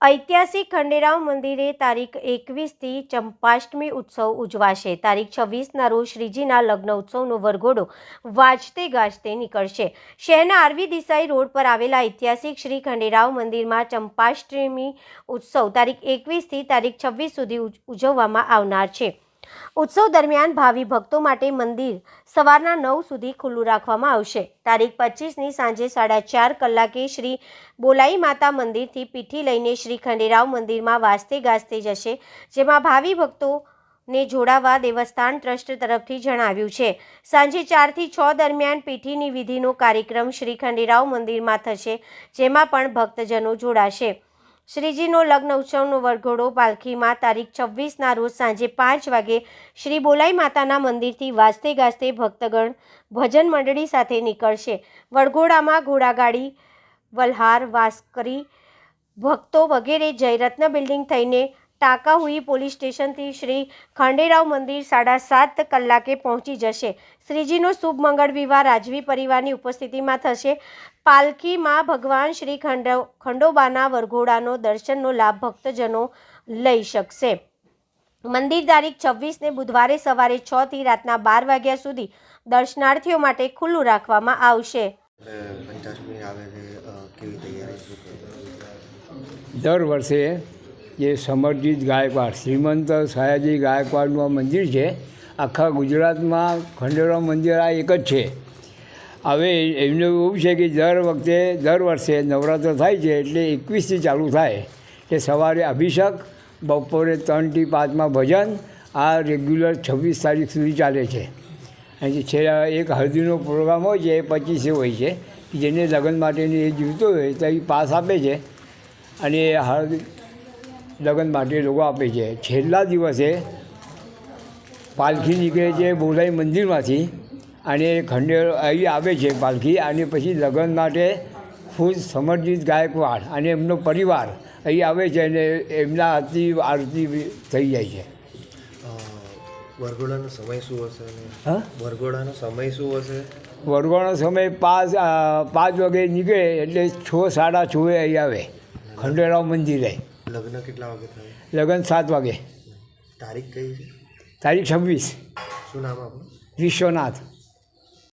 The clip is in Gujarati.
ઐતિહાસિક ખંડેરાવ મંદિરે તારીખ 21થી ચંપાષ્ટમી ઉત્સવ ઉજવાશે। તારીખ 26ના રોજ શ્રીજીના લગ્ન ઉત્સવનો વરઘોડો વાજતે ગાજતે નીકળશે। શહેરના આરવી દેસાઈ રોડ પર આવેલા ઐતિહાસિક શ્રી ખંડેરાવ મંદિરમાં ચંપાષ્ટમી ઉત્સવ તારીખ 21થી તારીખ 26 સુધી ઉજવવામાં આવનાર છે। ઉત્સવ દરમિયાન ભાવિ ભક્તો માટે મંદિર સવારના 9 સુધી ખુલ્લું રાખવામાં આવશે। તારીખ 25ની સાંજે 4:30 કલાકે શ્રી બોલાઈ માતા મંદિરથી પીઠી લઈને શ્રી ખંડેરાવ મંદિરમાં વાજતે ગાજતે જશે, જેમાં ભાવિ ભક્તોને જોડાવા દેવસ્થાન ટ્રસ્ટ તરફથી જણાવ્યું છે। સાંજે 4થી 6 દરમિયાન પીઠીની વિધિનો કાર્યક્રમ શ્રી ખંડેરાવ મંદિરમાં થશે, જેમાં પણ ભક્તજનો જોડાશે। શ્રીજીનો લગ્ન ઉત્સવનો વરઘોડો પાલખીમાં તારીખ 26ના રોજ સાંજે 5 વાગે શ્રી બોલાઈ માતાના મંદિરથી વાજતે ગાજતે ભક્તગણ ભજન મંડળી સાથે નીકળશે। વરઘોડામાં ઘોડાગાડી, વલહાર, વાસ્કરી, ભક્તો વગેરે જયરત્ન બિલ્ડિંગ થઈને ટાંકાહુઈ પોલીસ સ્ટેશનથી શ્રી ખંડેરાવ મંદિર 7:30 કલાકે પહોંચી જશે। શ્રીજીનો શુભ મંગળ વિવાહ રાજવી પરિવારની ઉપસ્થિતિમાં થશે। પાલખીમાં ભગવાન શ્રી ખંડોબાના વરઘોડાનો દર્શનનો લાભ ભક્તજનો લઈ શકશે। મંદિર તારીખ 26ને બુધવારે સવારે 6 થી રાતના 12 વાગ્યા સુધી દર્શનાર્થીઓ માટે ખુલ્લું રાખવામાં આવશે। દર વર્ષે જે સમરજીત ગાયકવાડ શ્રીમંત સયાજી ગાયકવાડનું આ મંદિર છે, આખા ગુજરાતમાં ખંડેરાવ મંદિર આ એક જ છે। હવે એમને એવું છે કે દર વર્ષે નવરાત્ર થાય છે એટલે 21થી ચાલુ થાય કે સવારે અભિષેક, બપોરે 3 થી 5માં ભજન, આ રેગ્યુલર 26 તારીખ સુધી ચાલે છે। અને છેલ્લા એક હળદીનો પ્રોગ્રામ હોય છે, એ 25 હોય છે, જેને લગ્ન માટેની એ જીવતો હોય તો એ પાસ આપે છે અને લગ્ન માટે લોકો આપે છે। છેલ્લા દિવસે પાલખી નીકળે છે બોલાઈ મંદિરમાંથી અને અહીં આવે છે પાલખી, અને પછી લગ્ન માટે ખુદ સમરજીત ગાયકવાડ અને એમનો પરિવાર અહીં આવે છે અને એમના હાથથી આરતી થઈ જાય છે। વરઘોડાનો સમય શું હશે? હા, વરઘોડાનો સમય શું હશે? વરઘોડાનો સમય 5 વાગે નીકળે એટલે 6, 6:30 અહીં આવે ખંડેરાવ મંદિરે। લગ્ન કેટલા વાગે થાય? લગ્ન 7 વાગે। તારીખ કઈ છે? તારીખ 26। શું નામ આપણું? વિશ્વનાથ।